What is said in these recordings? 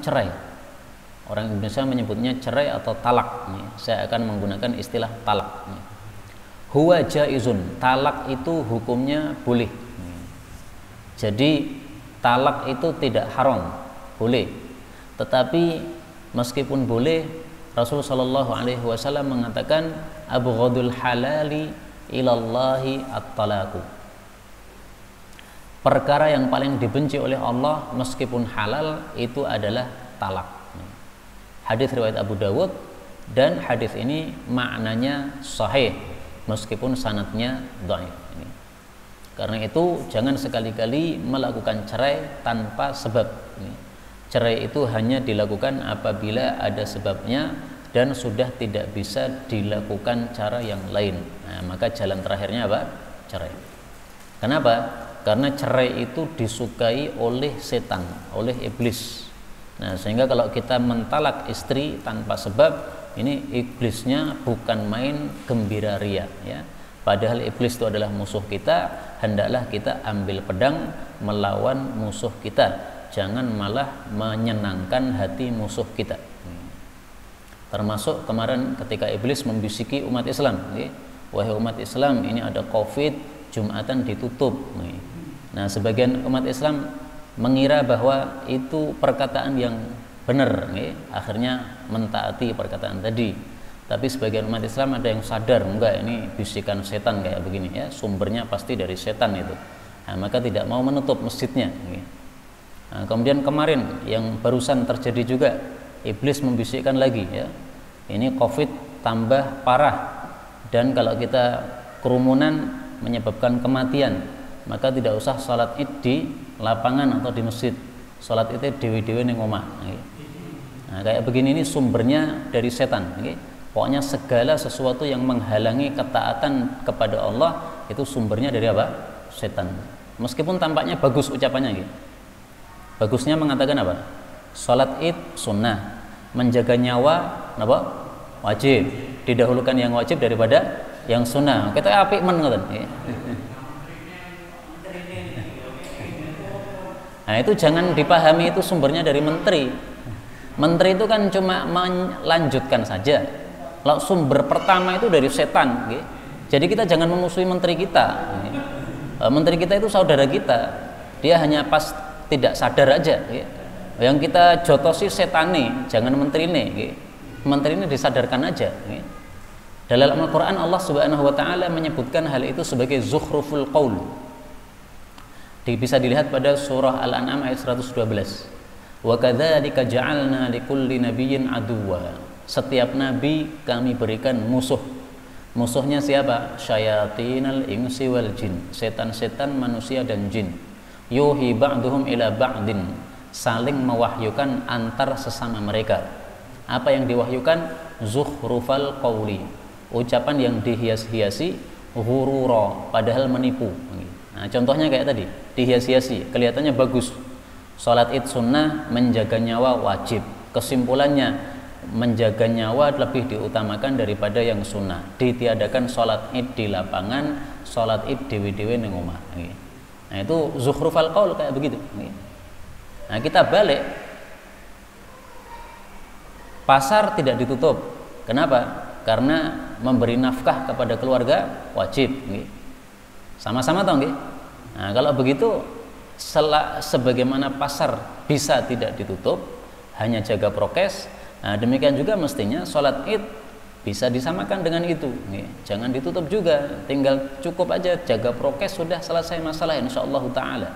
cerai. Orang Indonesia menyebutnya cerai atau talak. Saya akan menggunakan istilah talak. Huwa jaizun, talak itu hukumnya boleh. Jadi talak itu tidak haram, boleh. Tetapi meskipun boleh, Rasul sallallahu alaihi wasallam mengatakan abghadul halali ilallahi at-talaqu. Perkara yang paling dibenci oleh Allah meskipun halal itu adalah talak. Hadis riwayat Abu Dawud, dan hadis ini maknanya sahih meskipun sanadnya dhaif. Karena itu jangan sekali-kali melakukan cerai tanpa sebab. Cerai itu hanya dilakukan apabila ada sebabnya dan sudah tidak bisa dilakukan cara yang lain. Nah, maka jalan terakhirnya apa? Cerai. Kenapa? Karena cerai itu disukai oleh setan, oleh iblis. Nah, sehingga kalau kita mentalak istri tanpa sebab, ini iblisnya bukan main gembira ria, ya. Padahal iblis itu adalah musuh kita, hendaklah kita ambil pedang melawan musuh kita. Jangan malah menyenangkan hati musuh kita. Termasuk kemarin ketika iblis membisiki umat Islam, wahai umat Islam, ini ada Covid, Jumatan ditutup. Nah, sebagian umat Islam mengira bahwa itu perkataan yang benar, akhirnya mentaati perkataan tadi. Tapi sebagian umat Islam ada yang sadar, enggak, ini bisikan setan kayak begini, ya, sumbernya pasti dari setan itu. Nah, maka tidak mau menutup masjidnya. Nah, kemudian kemarin yang barusan terjadi juga, iblis membisikkan lagi, ya, ini Covid tambah parah, dan kalau kita kerumunan menyebabkan kematian, maka tidak usah sholat id di lapangan atau di masjid, sholat itu dewe-dewe ning omah. Nah, kayak begini ini sumbernya dari setan. Pokoknya segala sesuatu yang menghalangi ketaatan kepada Allah itu sumbernya dari apa? Setan. Meskipun tampaknya bagus ucapannya, bagusnya mengatakan apa? Sholat id sunnah, menjaga nyawa apa? Wajib. Didahulukan yang wajib daripada yang sunnah. Kita apik men ngoten. Nah, itu jangan dipahami itu sumbernya dari menteri. Menteri itu kan cuma melanjutkan saja. Kalau sumber pertama itu dari setan, jadi kita jangan memusuhi menteri kita. Menteri kita itu saudara kita. Dia hanya pas tidak sadar aja. Yang kita jotosi setane, jangan menteri ini. Menteri ini disadarkan aja. Dalam Al-Quran Allah Subhanahu Wa Taala menyebutkan hal itu sebagai zukhruful qaul. Bisa dilihat pada surah Al-An'am ayat 112. Wa kadzalika ja'alna likulli nabiyyin aduwwa. Setiap nabi kami berikan musuh. Musuhnya siapa? Syayatinal insi wal jin. Setan-setan manusia dan jin. Yuhi ba'duhum ila ba'din. Saling mewahyukan antar sesama mereka. Apa yang diwahyukan? Zukhrufal qauli. Ucapan yang dihias-hiasi, ghurura, padahal menipu. Nah, contohnya kayak tadi, dihias-hiasi, kelihatannya bagus. Salat id sunnah, menjaga nyawa wajib. Kesimpulannya, menjaga nyawa lebih diutamakan daripada yang sunnah. Ditiadakan salat id di lapangan, salat id dewe-dewe ning omah. Nah, itu zukhrufal qaul kayak begitu. Nah, kita balik. Pasar tidak ditutup. Kenapa? Karena memberi nafkah kepada keluarga wajib. Sama-sama toh nggih? Nah, kalau begitu sebagaimana pasar bisa tidak ditutup, hanya jaga prokes, nah demikian juga mestinya sholat id bisa disamakan dengan itu. Jangan ditutup juga, tinggal cukup aja jaga prokes, sudah selesai masalah insyaallah taala.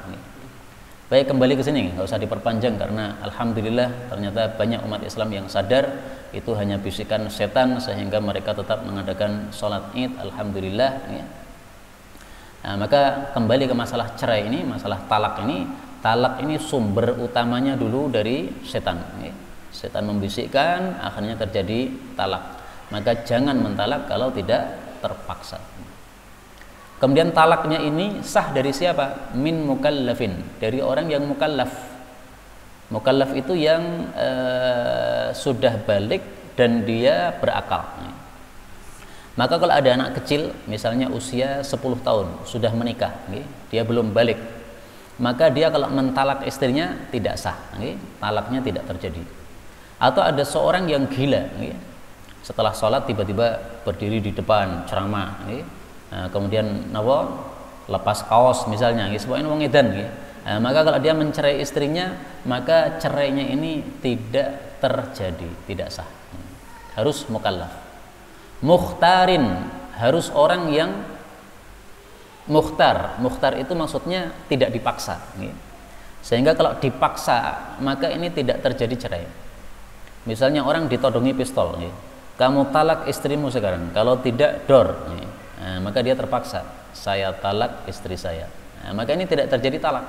Baik, kembali ke sini, nggak usah diperpanjang karena alhamdulillah ternyata banyak umat Islam yang sadar itu hanya bisikan setan sehingga mereka tetap mengadakan sholat id, alhamdulillah. Nah, maka kembali ke masalah cerai ini, masalah talak ini. Talak ini sumber utamanya dulu dari setan. Setan membisikkan, akhirnya terjadi talak. Maka jangan mentalak kalau tidak terpaksa. Kemudian talaknya ini sah dari siapa? Min mukallafin, dari orang yang mukallaf. Mukallaf itu yang sudah balik dan dia berakal. Maka kalau ada anak kecil, misalnya usia 10 tahun, sudah menikah, dia belum balik, maka dia kalau mentalak istrinya tidak sah, talaknya tidak terjadi. Atau ada seorang yang gila, setelah sholat tiba-tiba berdiri di depan ceramah, kemudian lepas kaos misalnya, semuanya wong edan, maka kalau dia mencerai istrinya, maka cerainya ini tidak terjadi, tidak sah. Harus mukallaf. Mukhtarin, harus orang yang mukhtar. Mukhtar itu maksudnya tidak dipaksa, sehingga kalau dipaksa maka ini tidak terjadi cerai. Misalnya orang ditodongi pistol, kamu talak istrimu sekarang, kalau tidak dor, maka dia terpaksa, saya talak istri saya, maka ini tidak terjadi talak.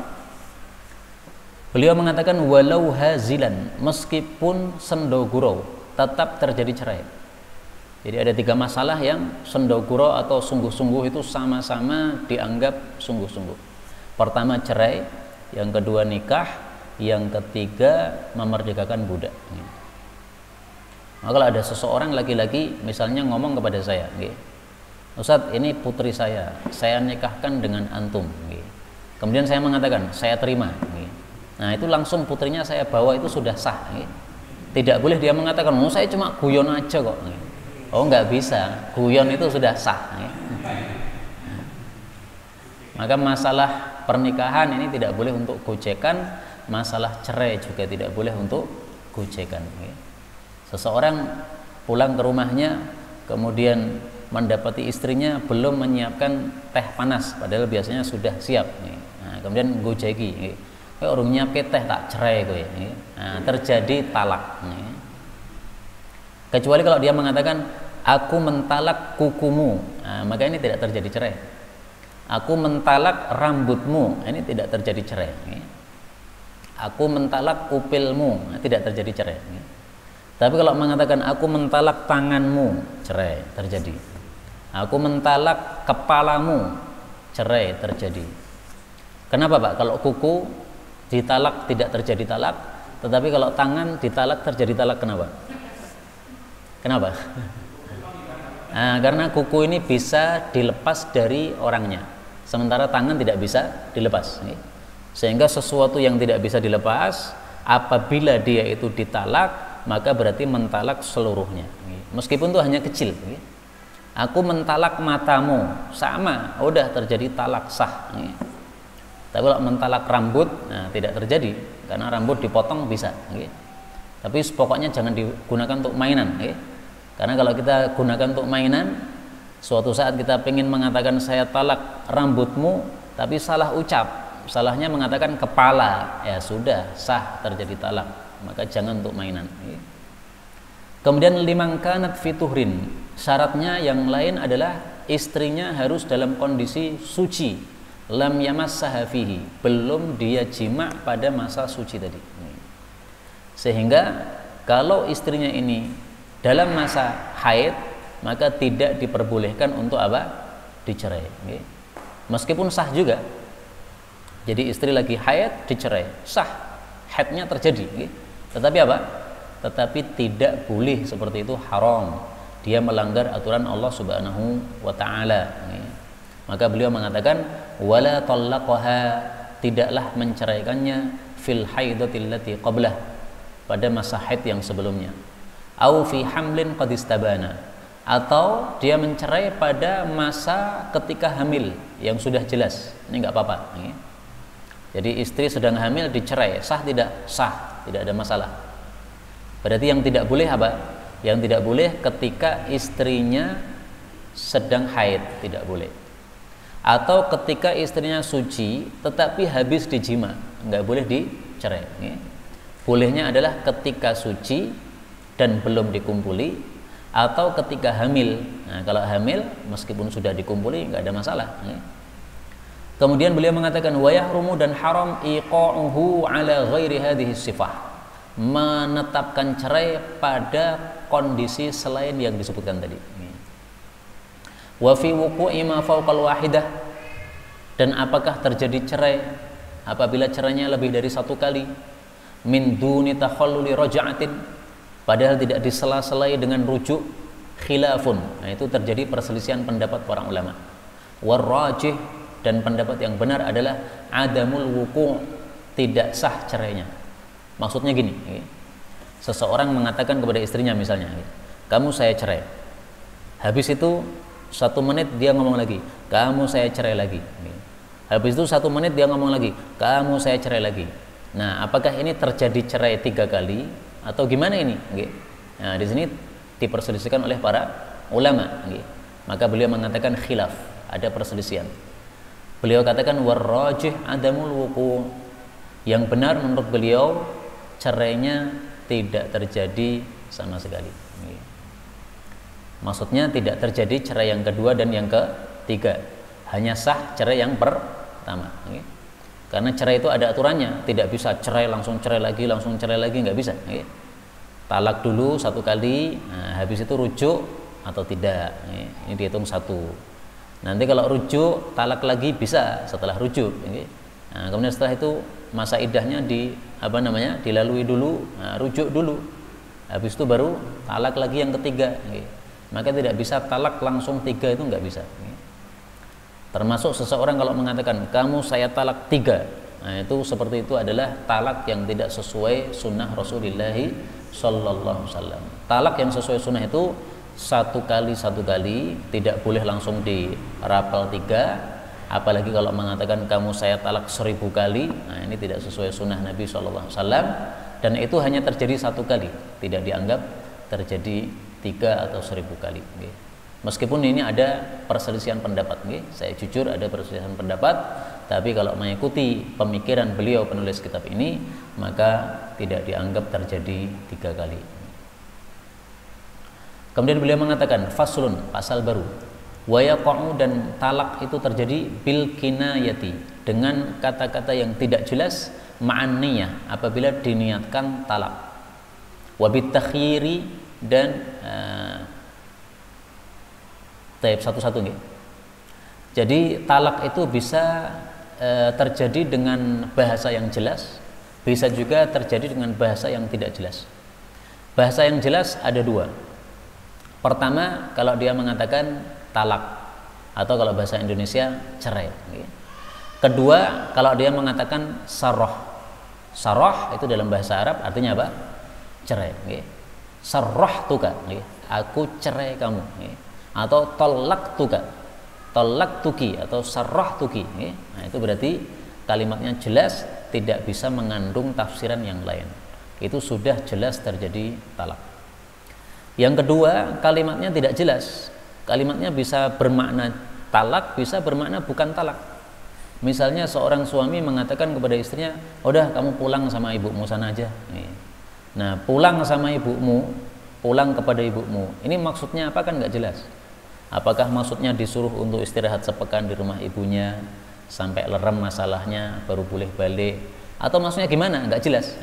Beliau mengatakan walau hazilan, meskipun sendoguro, tetap terjadi cerai. Jadi ada 3 masalah yang sendoguro atau sungguh-sungguh itu sama-sama dianggap sungguh-sungguh. Pertama cerai, yang kedua nikah, yang ketiga memerdekakan budak. Maka kalau ada seseorang laki-laki misalnya ngomong kepada saya, Ustadz, ini putri saya nikahkan dengan antum, kemudian saya mengatakan saya terima, nah itu langsung putrinya saya bawa, itu sudah sah. Tidak boleh dia mengatakan, saya cuma guyon aja kok. Oh, nggak bisa, guyon itu sudah sah. Maka masalah pernikahan ini tidak boleh untuk gojekan, masalah cerai juga tidak boleh untuk gojekan. Seseorang pulang ke rumahnya, kemudian mendapati istrinya belum menyiapkan teh panas, padahal biasanya sudah siap. Nah, kemudian gojeki, orang nyiapke teh tak cerai kowe. Nah, terjadi talak. Kecuali kalau dia mengatakan aku mentalak kukumu, nah, maka ini tidak terjadi cerai. Aku mentalak rambutmu, ini tidak terjadi cerai. Aku mentalak kupilmu, nah, tidak terjadi cerai. Tapi kalau mengatakan aku mentalak tanganmu, cerai terjadi. Aku mentalak kepalamu, cerai terjadi. Kenapa Pak? Kalau kuku ditalak tidak terjadi talak, tetapi kalau tangan ditalak terjadi talak, kenapa? Kenapa? Nah, karena kuku ini bisa dilepas dari orangnya, sementara tangan tidak bisa dilepas. Sehingga sesuatu yang tidak bisa dilepas, apabila dia itu ditalak, maka berarti mentalak seluruhnya, meskipun itu hanya kecil. Aku mentalak matamu, sama, udah terjadi talak sah. Tapi kalau mentalak rambut, nah, tidak terjadi, karena rambut dipotong bisa. Tapi pokoknya jangan digunakan untuk mainan. Karena kalau kita gunakan untuk mainan, suatu saat kita ingin mengatakan saya talak rambutmu, tapi salah ucap, salahnya mengatakan kepala, ya sudah sah, terjadi talak. Maka jangan untuk mainan. Kemudian liman kanat fituhrin, syaratnya yang lain adalah istrinya harus dalam kondisi suci, lam yamassaha fihi, belum dia jima pada masa suci tadi. Sehingga kalau istrinya ini dalam masa haid, maka tidak diperbolehkan untuk apa? Dicerai. Meskipun sah juga. Jadi istri lagi haid dicerai, sah, haidnya terjadi. Tetapi apa? Tetapi tidak boleh seperti itu, haram. Dia melanggar aturan Allah Subhanahu wa taala. Maka beliau mengatakan wala talaqaha, tidaklah menceraikannya fil haidatil lati qablah, pada masa haid yang sebelumnya. Au fi hamlin qad istabana, atau dia mencerai pada masa ketika hamil yang sudah jelas. Ini enggak apa-apa. Jadi istri sedang hamil dicerai, sah tidak? Sah, tidak ada masalah. Berarti yang tidak boleh apa? Yang tidak boleh ketika istrinya sedang haid, tidak boleh. Atau ketika istrinya suci tetapi habis dijima, enggak boleh dicerai. Bolehnya adalah ketika suci dan belum dikumpuli, atau ketika hamil. Nah, kalau hamil meskipun sudah dikumpuli enggak ada masalah. Kemudian beliau mengatakan wa yahrumu, dan haram iqa'uhu ala ghairi hadhihi sifah, menetapkan cerai pada kondisi selain yang disebutkan tadi. Wa fi wuqu'i ma fawqal wahidah, dan apakah terjadi cerai apabila cerainya lebih dari 1 kali, min duni takhalluli raj'atin, padahal tidak disela-selai dengan rujuk, khilafun. Nah, itu terjadi perselisihan pendapat para ulama. Warrajih, dan pendapat yang benar adalah adamul wuqu', tidak sah cerainya. Maksudnya gini, seseorang mengatakan kepada istrinya misalnya, kamu saya cerai. Habis itu 1 menit dia ngomong lagi, kamu saya cerai lagi. Habis itu 1 menit dia ngomong lagi, kamu saya cerai lagi. Nah, apakah ini terjadi cerai 3 kali atau gimana ini? Nah, di sini diperselisihkan oleh para ulama. Maka beliau mengatakan khilaf, ada perselisihan. Beliau katakan warrajih adamul wuqu'. Yang benar menurut beliau cerainya tidak terjadi sama sekali. Maksudnya tidak terjadi cerai yang kedua dan yang ketiga, hanya sah cerai yang pertama. Karena cerai itu ada aturannya, tidak bisa cerai langsung cerai lagi, nggak bisa. Talak dulu 1 kali, nah, habis itu rujuk atau tidak. Ini dihitung 1. Nanti kalau rujuk, talak lagi bisa setelah rujuk. Nah, kemudian setelah itu masa iddahnya dilalui dulu, nah, rujuk dulu. Habis itu baru talak lagi yang ketiga. Maka tidak bisa talak langsung 3, itu nggak bisa. Termasuk seseorang kalau mengatakan kamu saya talak 3, nah itu seperti itu adalah talak yang tidak sesuai sunnah Rasulullah Sallallahu Alaihi Wasallam. Talak yang sesuai sunnah itu 1 kali, tidak boleh langsung dirapel 3. Apalagi kalau mengatakan kamu saya talak 1000 kali, nah ini tidak sesuai sunnah Nabi Sallallahu Alaihi Wasallam. Dan itu hanya terjadi 1 kali, tidak dianggap terjadi 3 atau 1000 kali. Meskipun ini ada perselisihan pendapat, saya jujur ada perselisihan pendapat, tapi kalau mengikuti pemikiran beliau penulis kitab ini, maka tidak dianggap terjadi 3 kali. Kemudian beliau mengatakan faslun, pasal baru, wa yaqa'u, dan talak itu terjadi bil kinayati, dengan kata-kata yang tidak jelas, ma'an niyah, apabila diniatkan talak, wa bit takhyiri, dan satu-satu nih. Jadi talak itu bisa terjadi dengan bahasa yang jelas, bisa juga terjadi dengan bahasa yang tidak jelas. Bahasa yang jelas ada 2. Pertama, kalau dia mengatakan talak, atau kalau bahasa Indonesia cerai. Kedua, kalau dia mengatakan sarah. Sarah itu dalam bahasa Arab artinya apa? Cerai. Sarah tuka, aku cerai kamu. Atau tolak tuki atau sarah tuki. Nah, itu berarti kalimatnya jelas, tidak bisa mengandung tafsiran yang lain. Itu sudah jelas terjadi talak. Yang kedua, kalimatnya tidak jelas. Kalimatnya bisa bermakna talak, bisa bermakna bukan talak. Misalnya seorang suami mengatakan kepada istrinya, udah kamu pulang sama ibumu sana aja. Nah, pulang sama ibumu, pulang kepada ibumu, ini maksudnya apa kan nggak jelas. Apakah maksudnya disuruh untuk istirahat sepekan di rumah ibunya sampai lerem masalahnya baru boleh balik, atau maksudnya gimana? Nggak jelas.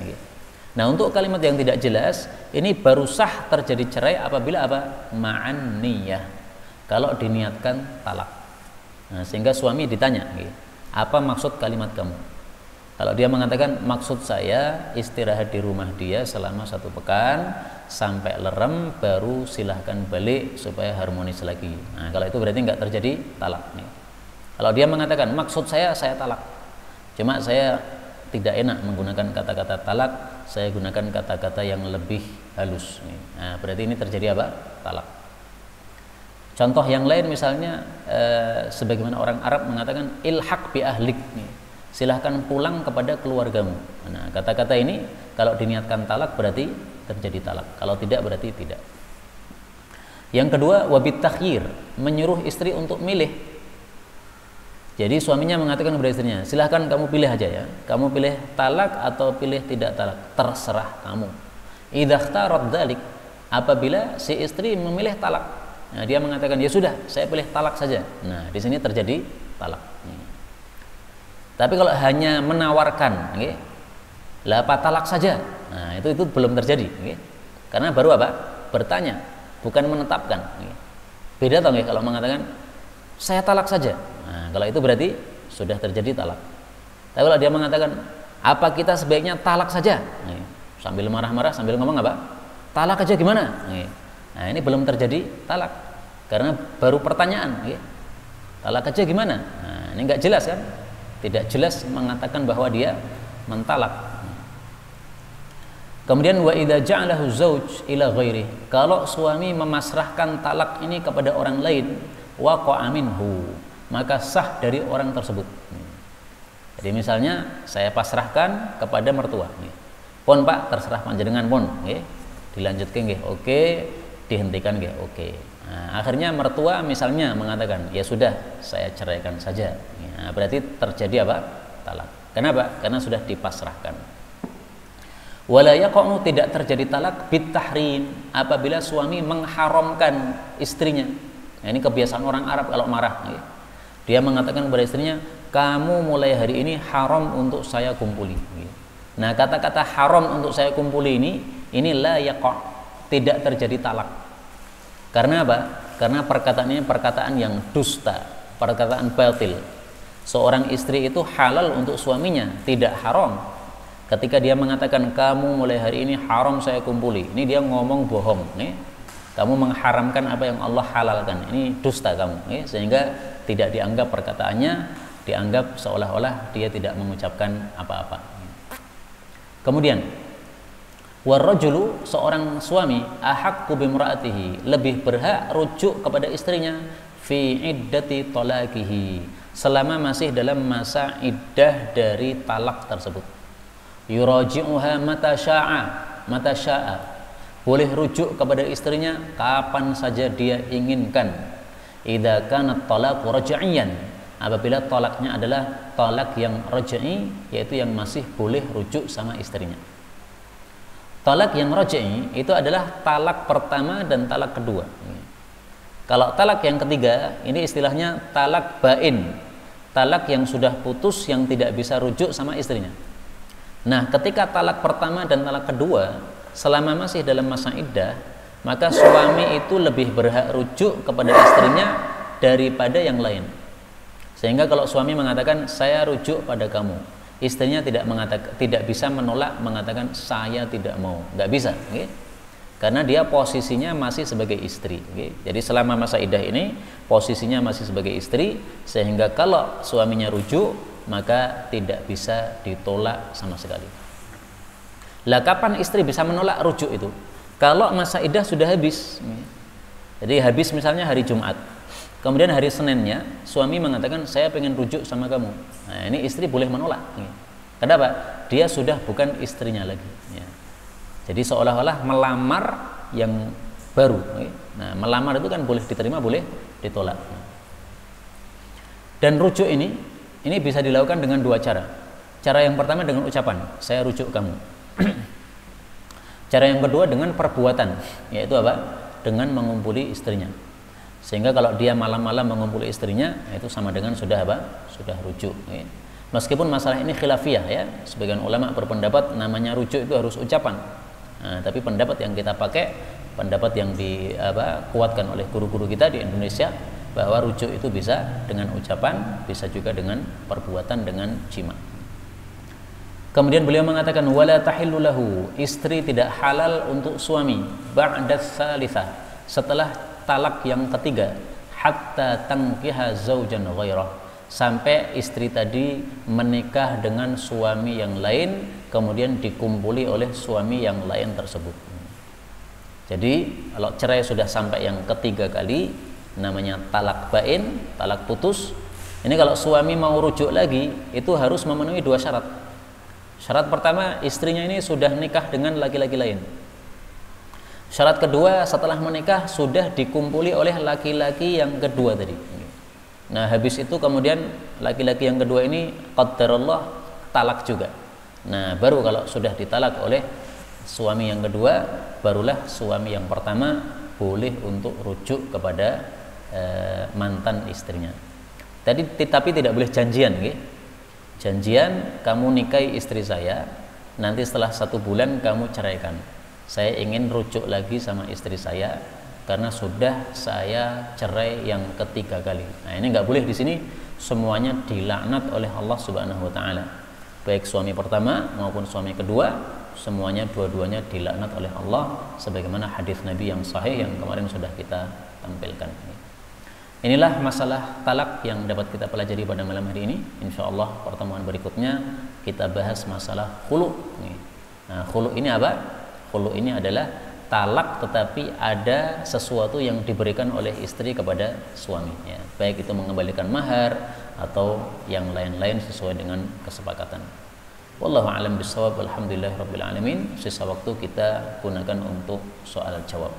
Nah, untuk kalimat yang tidak jelas ini baru sah terjadi cerai apabila apa? Ma'an niyah, kalau diniatkan talak. Nah, sehingga suami ditanya, apa maksud kalimat kamu? Kalau dia mengatakan maksud saya istirahat di rumah dia selama 1 pekan sampai lerem baru silahkan balik supaya harmonis lagi. Nah, kalau itu berarti nggak terjadi talak. Kalau dia mengatakan maksud saya talak, cuma saya tidak enak menggunakan kata-kata talak, saya gunakan kata-kata yang lebih halus. Nah, berarti ini terjadi apa? Talak. Contoh yang lain misalnya sebagaimana orang Arab mengatakan ilhaq bi ahlik, silahkan pulang kepada keluargamu. Nah, kata-kata ini kalau diniatkan talak berarti terjadi talak, kalau tidak berarti tidak. Yang kedua, wabit takhyir, menyuruh istri untuk milih. Jadi suaminya mengatakan kepada istrinya, silahkan kamu pilih aja ya, kamu pilih talak atau pilih tidak talak, terserah kamu. Idza ikhtarat dzalik, apabila si istri memilih talak, nah, dia mengatakan ya sudah, saya pilih talak saja. Nah, di sini terjadi talak. Tapi kalau hanya menawarkan, lah apa talak saja, nah itu belum terjadi, karena baru apa? Bertanya, bukan menetapkan. Beda tau kalau mengatakan saya talak saja, nah kalau itu berarti sudah terjadi talak. Tapi kalau dia mengatakan apa kita sebaiknya talak saja, sambil marah-marah, sambil ngomong apa? Talak aja gimana? Nah, ini belum terjadi talak, karena baru pertanyaan. Talak aja gimana? Nah, ini nggak jelas kan? Tidak jelas mengatakan bahwa dia mentalak. Kemudian wa idza ja'alahu zauj ila ghairi, kalau suami memasrahkan talak ini kepada orang lain, waqa'a minhu, maka sah dari orang tersebut. Jadi misalnya saya pasrahkan kepada mertua, pun Pak terserah panjenengan pun, dilanjutkan nggih, oke, dihentikan nggih, oke. Nah, akhirnya mertua misalnya mengatakan, ya sudah saya ceraikan saja. Nah, berarti terjadi apa? Talak. Kenapa? Karena sudah dipasrahkan. Wala yaqa'u, tidak terjadi talak bitahrim, apabila suami mengharamkan istrinya. Nah, ini kebiasaan orang Arab kalau marah. Dia mengatakan kepada istrinya, kamu mulai hari ini haram untuk saya kumpuli. Nah, kata-kata haram untuk saya kumpuli ini la yaqa', tidak terjadi talak. Karena apa? Karena perkataan ini perkataan yang dusta, perkataan batil. Seorang istri itu halal untuk suaminya, tidak haram. Ketika dia mengatakan kamu mulai hari ini haram saya kumpuli, ini dia ngomong bohong. Kamu mengharamkan apa yang Allah halalkan. Ini dusta kamu. Sehingga tidak dianggap perkataannya, dianggap seolah-olah dia tidak mengucapkan apa-apa. Kemudian warrajulu, seorang suami, ahaqqu bimra'atihi, lebih berhak rujuk kepada istrinya fi iddati talaqihi, selama masih dalam masa iddah dari talak tersebut. Yuraji'uha mata sya'a, boleh rujuk kepada istrinya kapan saja dia inginkan. Idza kana talaqu raj'iyan, apabila talaknya adalah talak yang raj'i, yaitu yang masih boleh rujuk sama istrinya. Talak yang raj'i itu adalah talak pertama dan talak kedua. Kalau talak yang ketiga, ini istilahnya talak bain, talak yang sudah putus, yang tidak bisa rujuk sama istrinya. Nah, ketika talak pertama dan talak kedua selama masih dalam masa iddah, maka suami itu lebih berhak rujuk kepada istrinya daripada yang lain. Sehingga kalau suami mengatakan saya rujuk pada kamu, istrinya tidak bisa menolak, mengatakan saya tidak mau, nggak bisa, karena dia posisinya masih sebagai istri. Jadi selama masa iddah ini posisinya masih sebagai istri, sehingga kalau suaminya rujuk maka tidak bisa ditolak sama sekali. Lah kapan istri bisa menolak rujuk itu? Kalau masa iddah sudah habis. Jadi habis misalnya hari Jumat, kemudian hari Seninnya suami mengatakan saya pengen rujuk sama kamu. Nah, ini istri boleh menolak. Kenapa? Dia sudah bukan istrinya lagi. Jadi seolah-olah melamar yang baru. Nah, melamar itu kan boleh diterima, boleh ditolak. Dan rujuk ini bisa dilakukan dengan dua cara. Cara yang pertama dengan ucapan, saya rujuk kamu. Cara yang kedua dengan perbuatan, yaitu apa? Dengan mengumpuli istrinya. Sehingga kalau dia malam-malam mengumpuli istrinya, itu sama dengan sudah apa? Sudah rujuk. Meskipun masalah ini khilafiyah, ya. Sebagian ulama berpendapat namanya rujuk itu harus ucapan. Nah, tapi pendapat yang kita pakai, pendapat yang dikuatkan oleh guru-guru kita di Indonesia, bahwa rujuk itu bisa dengan ucapan, bisa juga dengan perbuatan, dengan jima. Kemudian beliau mengatakan wala tahillu lahu, istri tidak halal untuk suami ba'da tsalitsah, setelah talak yang ketiga, hatta tankiha zaujan ghairah, sampai istri tadi menikah dengan suami yang lain, kemudian dikumpuli oleh suami yang lain tersebut. Jadi kalau cerai sudah sampai yang ketiga kali, namanya talak bain, talak putus. Ini kalau suami mau rujuk lagi, itu harus memenuhi dua syarat. Syarat pertama, istrinya ini sudah nikah dengan laki-laki lain. Syarat kedua, setelah menikah sudah dikumpuli oleh laki-laki yang kedua tadi. Nah, habis itu kemudian laki-laki yang kedua ini qadarullah talak juga. Nah, baru kalau sudah ditalak oleh suami yang kedua, barulah suami yang pertama boleh untuk rujuk kepada mantan istrinya. Tapi tidak boleh janjian, janjian kamu nikahi istri saya, nanti setelah 1 bulan kamu ceraikan. Saya ingin rujuk lagi sama istri saya karena sudah saya cerai yang ketiga kali. Nah, ini nggak boleh. Di sini semuanya dilaknat oleh Allah Subhanahu Wa Taala. Baik suami pertama maupun suami kedua, semuanya dua-duanya dilaknat oleh Allah, sebagaimana hadis Nabi yang sahih yang kemarin sudah kita tampilkan. Inilah masalah talak yang dapat kita pelajari pada malam hari ini. Insya Allah pertemuan berikutnya kita bahas masalah khulu. Nah, khulu ini apa? Khulu ini adalah talak tetapi ada sesuatu yang diberikan oleh istri kepada suaminya, baik itu mengembalikan mahar atau yang lain-lain sesuai dengan kesepakatan. Wallahu a'lam bishawab. Alhamdulillahirabbil alamin. Sisa waktu kita gunakan untuk soal jawab.